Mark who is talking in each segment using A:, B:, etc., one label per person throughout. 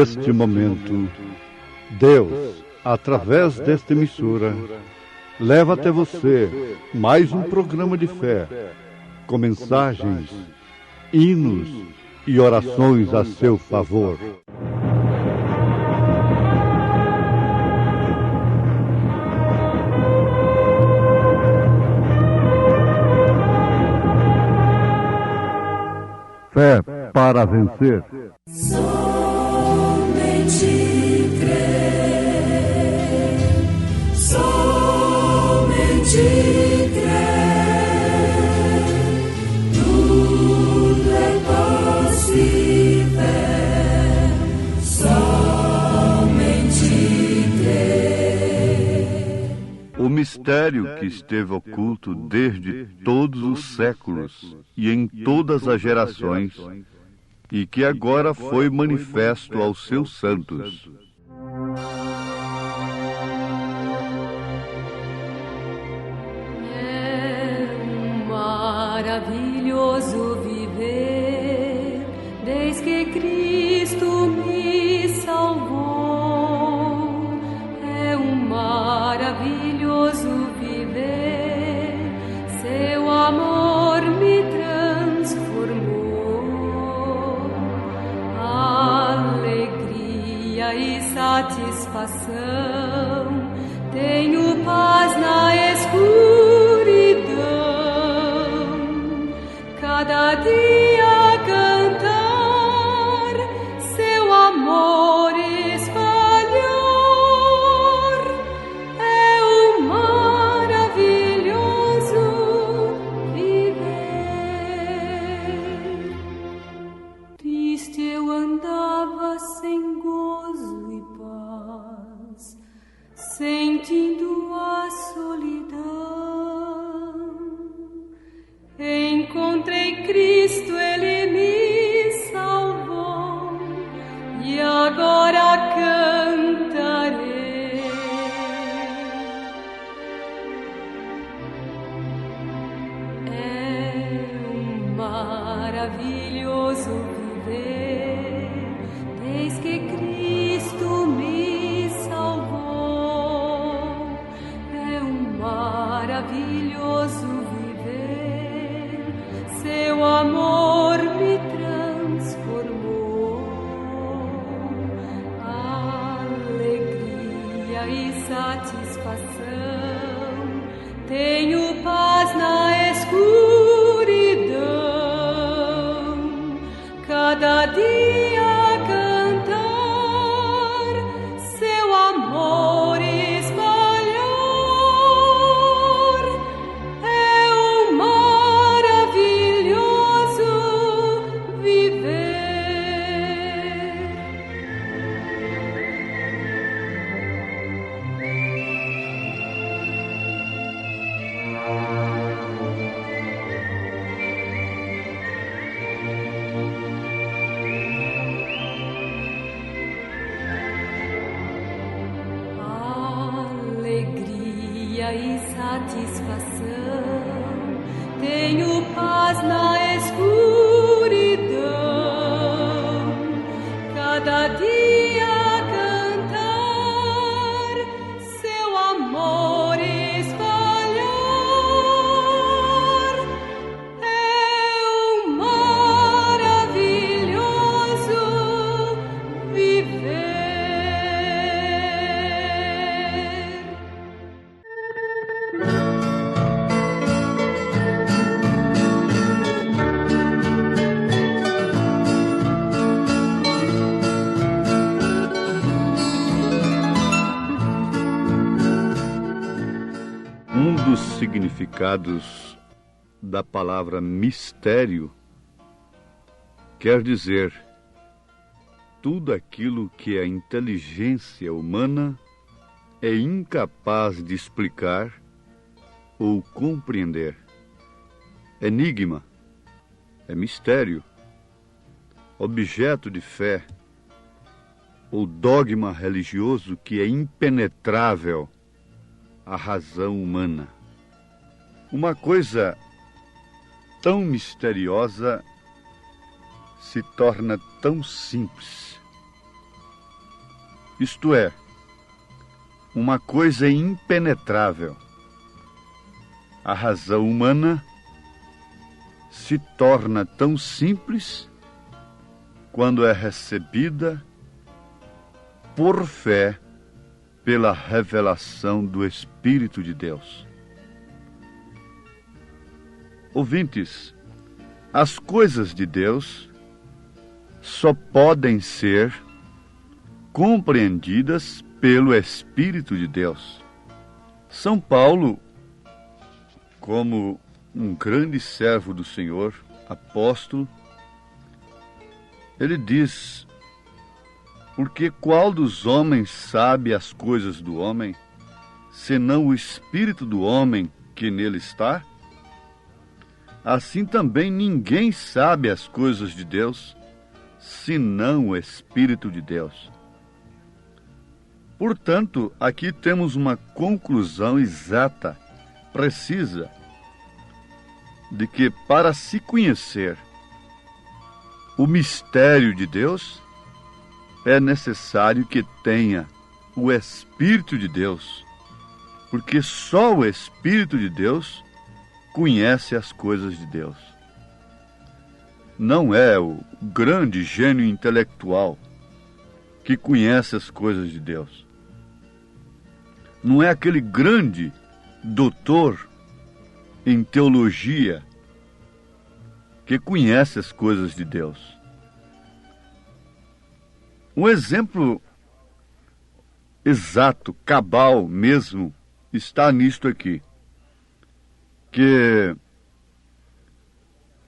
A: neste momento, Deus, através desta emissora, leva até você mais um programa de fé, com mensagens, hinos e orações a seu favor. Fé para vencer.
B: Somente crer, somente crer, tudo é possível, somente crer.
A: O mistério que esteve oculto desde todos os séculos e em todas as gerações, e que agora foi manifesto aos seus santos.
B: É maravilhoso viver, desde que Cristo me salvou. É maravilhoso viver, seu amor me transformou. Alegria e satisfação, tenho paz na escuridão. Cada dia cantar, seu amor espalhar. É um maravilhoso viver. Triste eu andava sem gozo e paz, sentindo a solidão. Encontrei Cristo, Ele me salvou, e agora cantarei. É um maravilhoso viver, desde que Cristo me salvou. É um maravilhoso viver, seu amor me transformou. Alegria e satisfação, tenho paz na escuridão. Cada dia cantar, seu amor espalhar. É um maravilhoso viver. Alegria e satisfação, tenho paz na escuridão. Cada dia cantar, seu amor espalhar. É um maravilhoso viver.
A: Um dos significados da palavra mistério quer dizer tudo aquilo que a inteligência humana é incapaz de explicar ou compreender. Enigma é mistério, objeto de fé ou dogma religioso que é impenetrável à razão humana. Uma coisa tão misteriosa se torna tão simples. isto é, uma coisa impenetrável. A razão humana se torna tão simples quando é recebida por fé pela revelação do Espírito de Deus. Ouvintes, as coisas de Deus só podem ser compreendidas pelo Espírito de Deus. São Paulo, como um grande servo do Senhor, apóstolo, ele diz: porque qual dos homens sabe as coisas do homem, senão o Espírito do homem que nele está? Assim também ninguém sabe as coisas de Deus, senão o Espírito de Deus. Portanto, aqui temos uma conclusão exata, precisa, de que para se conhecer o mistério de Deus, é necessário que tenha o Espírito de Deus, porque só o Espírito de Deus conhece as coisas de Deus. Não é o grande gênio intelectual que conhece as coisas de Deus. Não é aquele grande doutor em teologia que conhece as coisas de Deus. Um exemplo exato, cabal mesmo, está nisto aqui. Que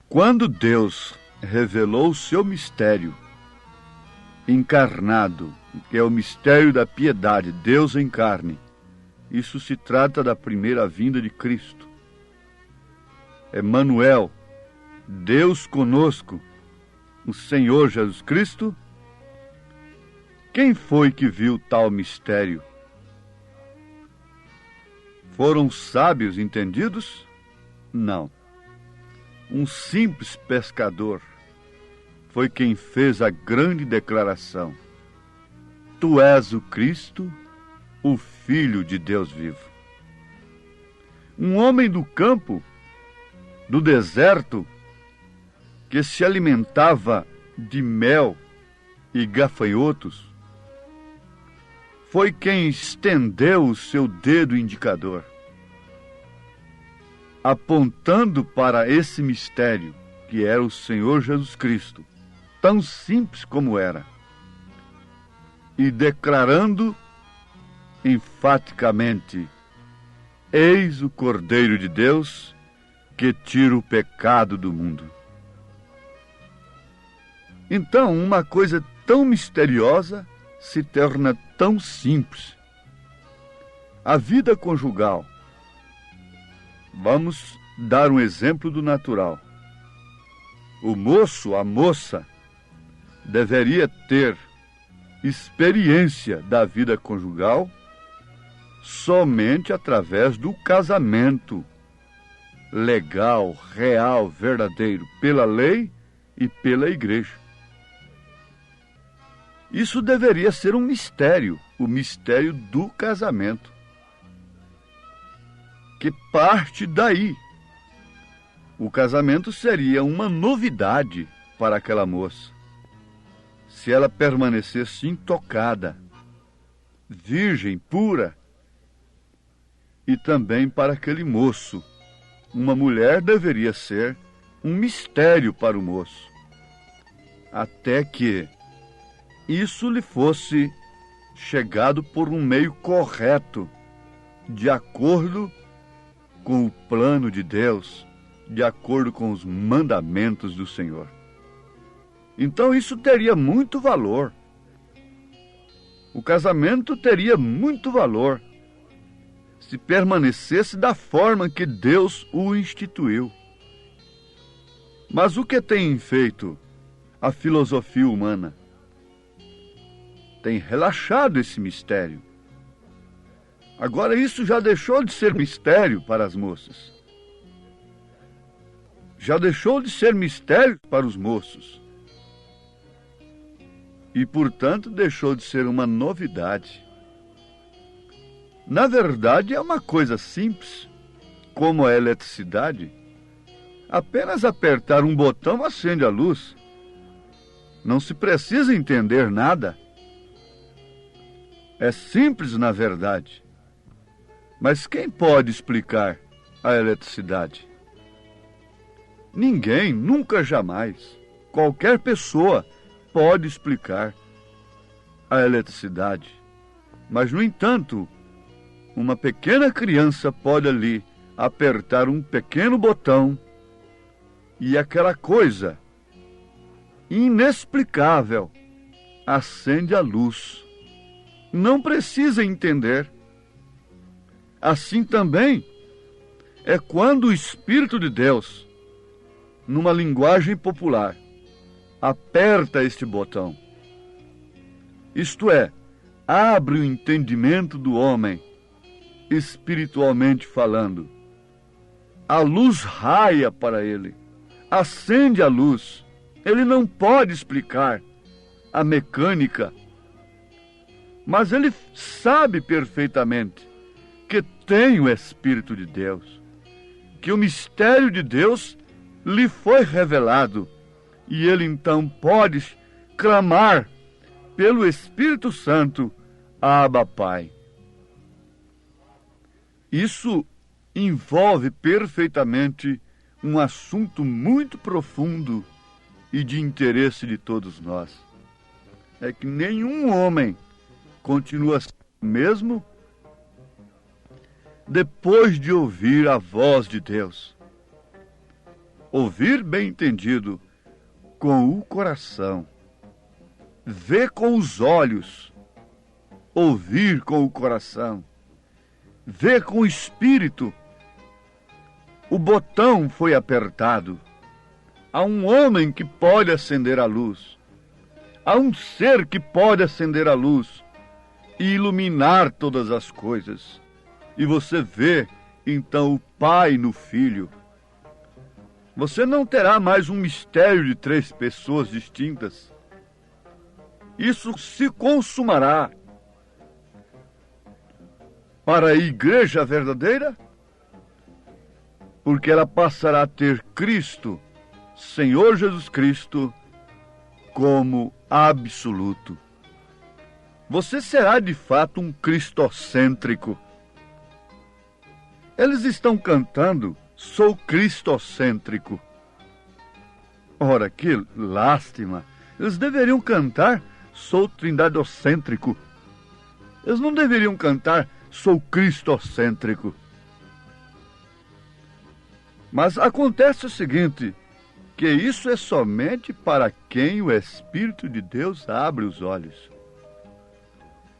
A: quando Deus revelou o seu mistério encarnado, que é o mistério da piedade, Deus em carne, isso se trata da primeira vinda de Cristo. Emmanuel, Deus conosco, o Senhor Jesus Cristo. Quem foi que viu tal mistério? Foram sábios entendidos? Não. Um simples pescador foi quem fez a grande declaração: Tu és o Cristo, o Filho de Deus vivo. Um homem do campo, do deserto, que se alimentava de mel e gafanhotos, foi quem estendeu o seu dedo indicador, apontando para esse mistério, que era o Senhor Jesus Cristo, tão simples como era, e declarando enfaticamente: Eis o Cordeiro de Deus que tira o pecado do mundo. Então, uma coisa tão misteriosa se torna tão simples. A vida conjugal. Vamos dar um exemplo do natural. O moço, a moça, deveria ter experiência da vida conjugal somente através do casamento legal, real, verdadeiro, pela lei e pela igreja. Isso deveria ser um mistério, o mistério do casamento, que parte daí. O casamento seria uma novidade para aquela moça, se ela permanecesse intocada, virgem, pura. E também para aquele moço, uma mulher deveria ser um mistério para o moço, até que isso lhe fosse chegado por um meio correto, de acordo com o plano de Deus, de acordo com os mandamentos do Senhor. Então isso teria muito valor. O casamento teria muito valor se permanecesse da forma que Deus o instituiu. Mas o que tem feito a filosofia humana? Tem relaxado esse mistério. Agora isso já deixou de ser mistério para as moças. Já deixou de ser mistério para os moços. e, portanto, deixou de ser uma novidade. Na verdade, é uma coisa simples, como a eletricidade. Apenas apertar um botão acende a luz. Não se precisa entender nada. É simples, na verdade. Mas quem pode explicar a eletricidade? Ninguém, nunca, jamais. Qualquer pessoa pode explicar a eletricidade. Mas, no entanto, uma pequena criança pode ali apertar um pequeno botão e aquela coisa inexplicável acende a luz. Não precisa entender. Assim também é quando o Espírito de Deus, numa linguagem popular, aperta este botão. Isto é, abre o entendimento do homem, espiritualmente falando. A luz raia para ele, acende a luz. Ele não pode explicar a mecânica, mas ele sabe perfeitamente que tem o Espírito de Deus, que o mistério de Deus lhe foi revelado, e ele então pode clamar pelo Espírito Santo, Abba, Pai. Isso envolve perfeitamente um assunto muito profundo e de interesse de todos nós. É que nenhum homem continua mesmo depois de ouvir a voz de Deus. Ouvir, bem entendido, com o coração. Ver com os olhos. Ouvir com o coração. Ver com o espírito. O botão foi apertado. Há um homem que pode acender a luz. Há um ser que pode acender a luz e iluminar todas as coisas. E você vê, então, o Pai no Filho. Você não terá mais um mistério de três pessoas distintas. Isso se consumará. Para a igreja verdadeira, porque ela passará a ter Cristo, Senhor Jesus Cristo, como absoluto. Você será de fato um cristocêntrico. Eles estão cantando, sou cristocêntrico. Ora, que lástima. Eles deveriam cantar, sou trindadocêntrico. Eles não deveriam cantar, sou cristocêntrico. Mas acontece o seguinte, que isso é somente para quem o Espírito de Deus abre os olhos.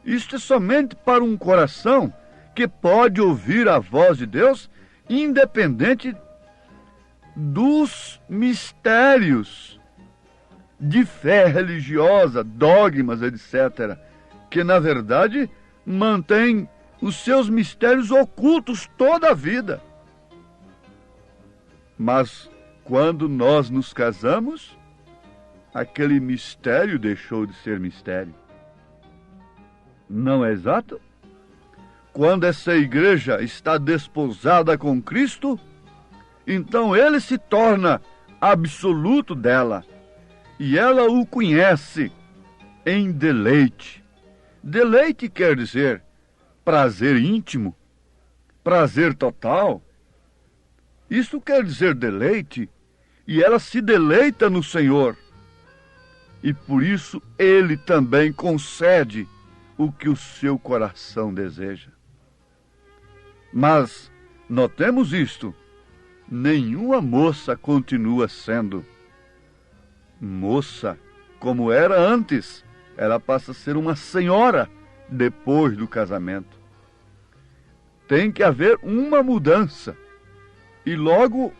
A: Isto é somente para um coração que pode ouvir a voz de Deus, independente dos mistérios de fé religiosa, dogmas, etc., que, na verdade, mantém os seus mistérios ocultos toda a vida. Mas, quando nós nos casamos, aquele mistério deixou de ser mistério. Não é exato? Quando essa igreja está desposada com Cristo, então ele se torna absoluto dela, e ela o conhece em deleite. Deleite quer dizer prazer íntimo, prazer total. Isso quer dizer deleite, e ela se deleita no Senhor. E por isso ele também concede o que o seu coração deseja. Mas notemos isto, nenhuma moça continua sendo moça como era antes. Ela passa a ser uma senhora depois do casamento. Tem que haver uma mudança. E logo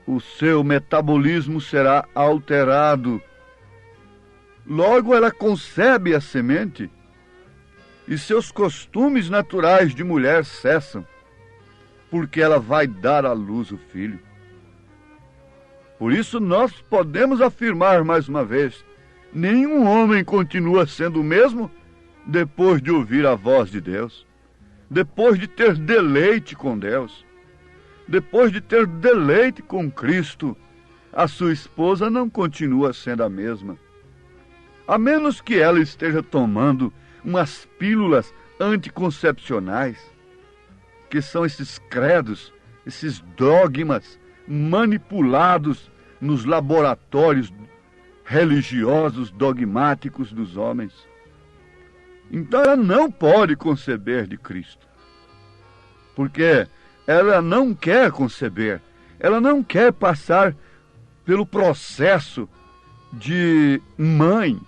A: o seu metabolismo será alterado. Logo ela concebe a semente e seus costumes naturais de mulher cessam, porque ela vai dar à luz o filho. Por isso nós podemos afirmar mais uma vez nenhum homem continua sendo o mesmo depois de ouvir a voz de Deus, depois de ter deleite com Deus, depois de ter deleite com Cristo. A sua esposa não continua sendo a mesma, a menos que ela esteja tomando umas pílulas anticoncepcionais, que são esses credos, esses dogmas manipulados nos laboratórios religiosos dogmáticos dos homens. Então ela não pode conceber de Cristo, porque ela não quer conceber, ela não quer passar pelo processo de mãe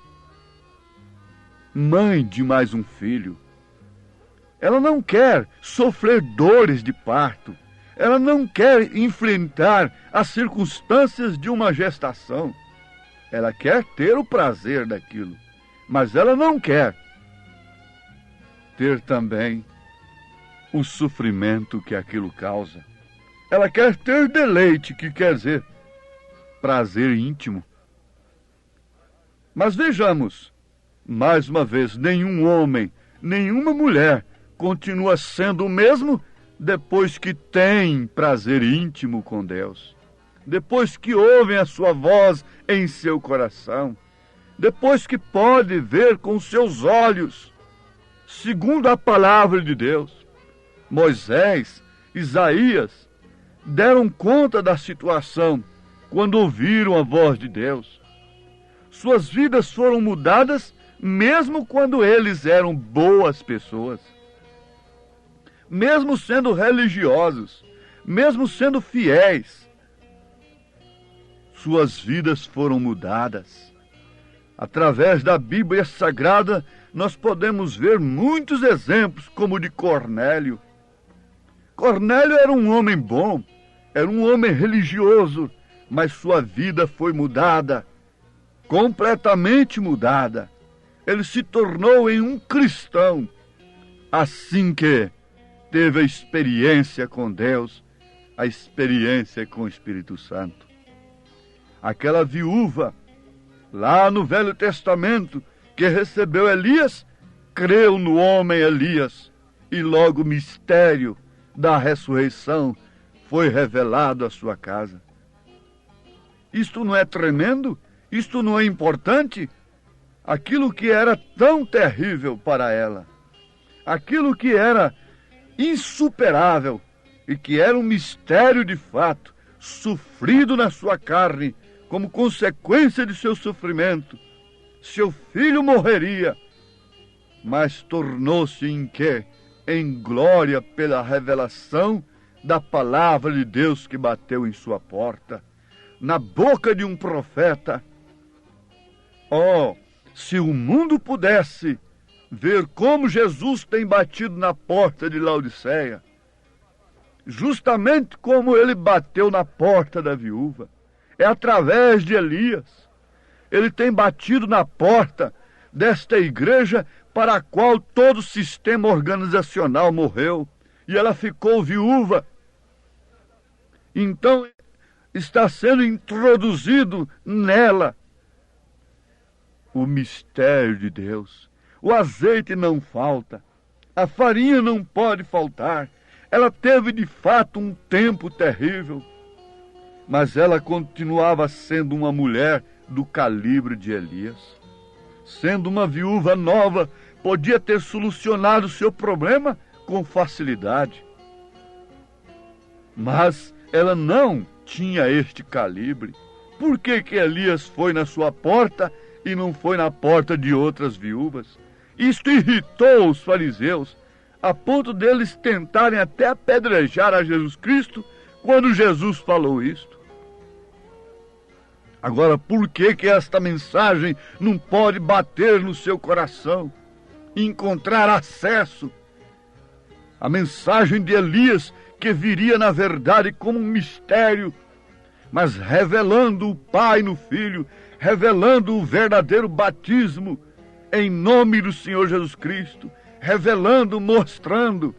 A: de mais um filho. Ela não quer sofrer dores de parto, ela não quer enfrentar as circunstâncias de uma gestação. Ela quer ter o prazer daquilo, mas ela não quer ter também o sofrimento que aquilo causa. Ela quer ter deleite, que quer dizer prazer íntimo. Mas vejamos, mais uma vez, nenhum homem, nenhuma mulher continua sendo o mesmo depois que tem prazer íntimo com Deus, depois que ouvem a sua voz em seu coração, depois que pode ver com seus olhos, segundo a palavra de Deus. Moisés, Isaías deram conta da situação quando ouviram a voz de Deus. Suas vidas foram mudadas mesmo quando eles eram boas pessoas, mesmo sendo religiosos, mesmo sendo fiéis. Suas vidas foram mudadas. Através da Bíblia Sagrada, nós podemos ver muitos exemplos, como o de Cornélio. Cornélio era um homem bom, era um homem religioso, mas sua vida foi mudada, completamente mudada. Ele se tornou em um cristão, assim que teve a experiência com Deus, a experiência com o Espírito Santo. Aquela viúva, lá no Velho Testamento, que recebeu Elias, creu no homem Elias, e logo o mistério da ressurreição foi revelado à sua casa. Isto não é tremendo? Isto não é importante? Aquilo que era tão terrível para ela, aquilo que era insuperável e que era um mistério de fato, sofrido na sua carne, como consequência de seu sofrimento, seu filho morreria, mas tornou-se em quê? Em glória pela revelação da palavra de Deus que bateu em sua porta, na boca de um profeta. Oh, se o mundo pudesse ver como Jesus tem batido na porta de Laodiceia, justamente como ele bateu na porta da viúva, é através de Elias. Ele tem batido na porta desta igreja para a qual todo o sistema organizacional morreu, e ela ficou viúva. Então, está sendo introduzido nela o mistério de Deus. O azeite não falta, a farinha não pode faltar. Ela teve de fato um tempo terrível, mas ela continuava sendo uma mulher do calibre de Elias. Sendo uma viúva nova, podia ter solucionado o seu problema com facilidade. Mas ela não tinha este calibre. Por que Elias foi na sua porta e não foi na porta de outras viúvas? Isto irritou os fariseus, a ponto deles tentarem até apedrejar a Jesus Cristo quando Jesus falou isto. Agora, por que esta mensagem não pode bater no seu coração e encontrar acesso? A mensagem de Elias, que viria na verdade como um mistério, mas revelando o Pai no Filho, revelando o verdadeiro batismo em nome do Senhor Jesus Cristo, revelando, mostrando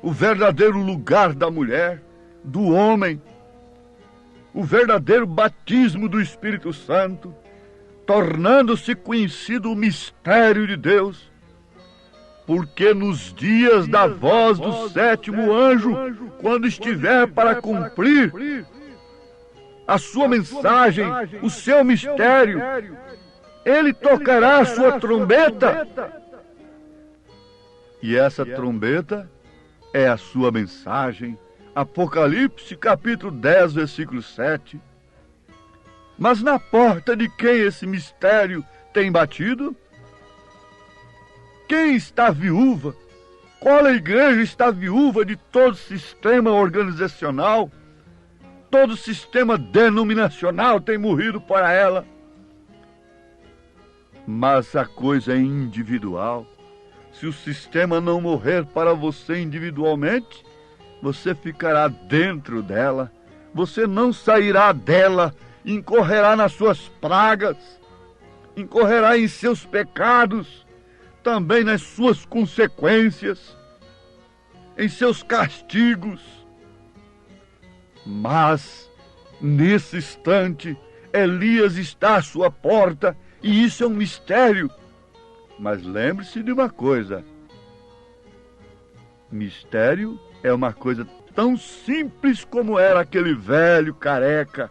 A: o verdadeiro lugar da mulher, do homem, o verdadeiro batismo do Espírito Santo, tornando-se conhecido o mistério de Deus, porque nos dias da voz do sétimo anjo, quando estiver para cumprir a sua mensagem, o seu mistério, ele tocará a sua trombeta. E essa trombeta é a sua mensagem. Apocalipse capítulo 10, versículo 7. Mas na porta de quem esse mistério tem batido? Quem está viúva? Qual a igreja está viúva de todo sistema organizacional? Todo sistema denominacional tem morrido para ela. Mas a coisa é individual. Se o sistema não morrer para você individualmente, você ficará dentro dela. Você não sairá dela, incorrerá nas suas pragas, incorrerá em seus pecados, também nas suas consequências, em seus castigos. Mas, nesse instante, Elias está à sua porta, e isso é um mistério. Mas lembre-se de uma coisa: mistério é uma coisa tão simples como era aquele velho careca,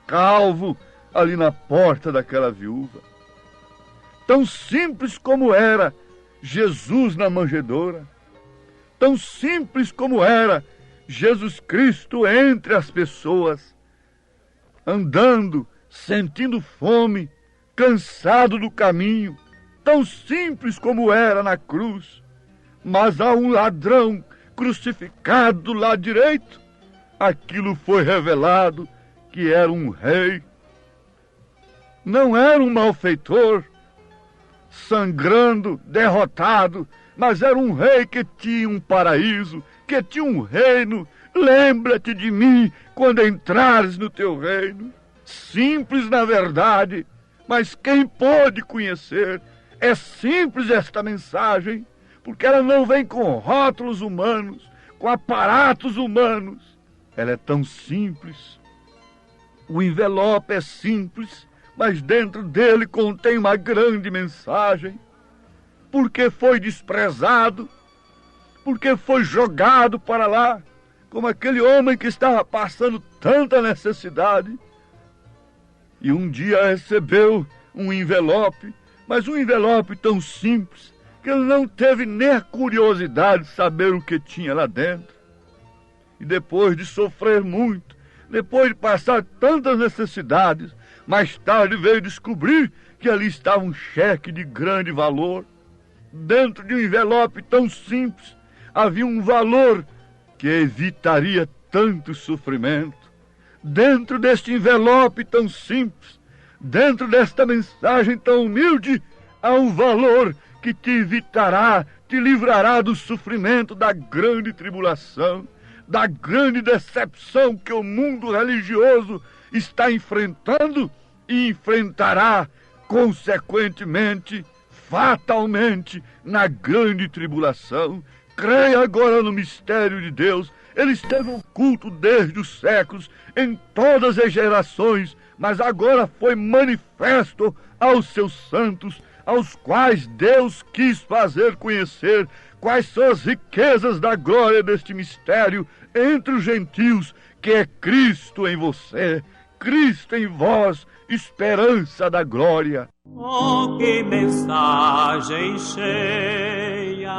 A: calvo, ali na porta daquela viúva. Tão simples como era Jesus na manjedoura. Tão simples como era Jesus Cristo entre as pessoas, andando, sentindo fome, cansado do caminho. Tão simples como era na cruz. Mas há um ladrão crucificado do lado direito. Aquilo foi revelado que era um rei. Não era um malfeitor, sangrando, derrotado, mas era um rei que tinha um paraíso, que tinha um reino. Lembra-te de mim quando entrares no teu reino. Simples na verdade, mas quem pôde conhecer? É simples esta mensagem, porque ela não vem com rótulos humanos, com aparatos humanos. Ela é tão simples. O envelope é simples, mas dentro dele contém uma grande mensagem. Porque foi desprezado, porque foi jogado para lá, como aquele homem que estava passando tanta necessidade. E um dia recebeu um envelope, mas um envelope tão simples que ele não teve nem a curiosidade de saber o que tinha lá dentro. E depois de sofrer muito, depois de passar tantas necessidades, mais tarde veio descobrir que ali estava um cheque de grande valor. Dentro de um envelope tão simples havia um valor que evitaria tanto sofrimento. Dentro deste envelope tão simples, dentro desta mensagem tão humilde, há um valor que te evitará, te livrará do sofrimento, da grande tribulação, da grande decepção que o mundo religioso está enfrentando e enfrentará, consequentemente, fatalmente, na grande tribulação. Creia agora no mistério de Deus. Ele esteve oculto desde os séculos, em todas as gerações, mas agora foi manifesto aos seus santos, aos quais Deus quis fazer conhecer quais são as riquezas da glória deste mistério entre os gentios, que é Cristo em você, Cristo em vós, esperança da glória.
C: Oh, que mensagem cheia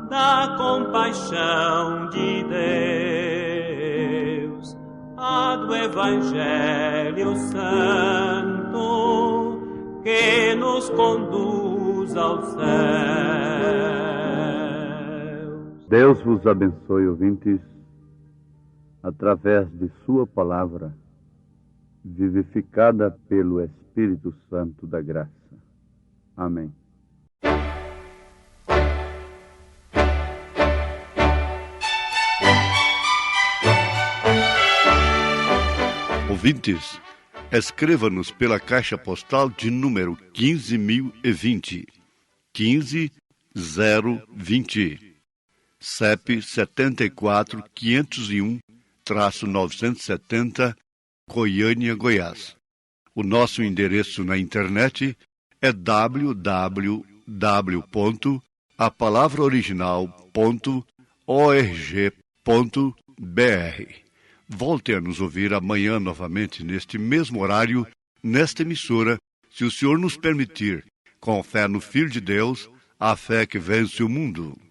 C: da compaixão de Deus, a do Evangelho Santo, que nos conduz ao céu.
A: Deus vos abençoe, ouvintes, através de sua palavra, vivificada pelo Espírito Santo da graça. Amém. Ouvintes, escreva-nos pela caixa postal de número 15.020, 15020, CEP 74.501-970, Goiânia, Goiás. O nosso endereço na internet é www.apalavraoriginal.org.br. Volte a nos ouvir amanhã novamente, neste mesmo horário, nesta emissora, se o Senhor nos permitir, com fé no Filho de Deus, a fé que vence o mundo.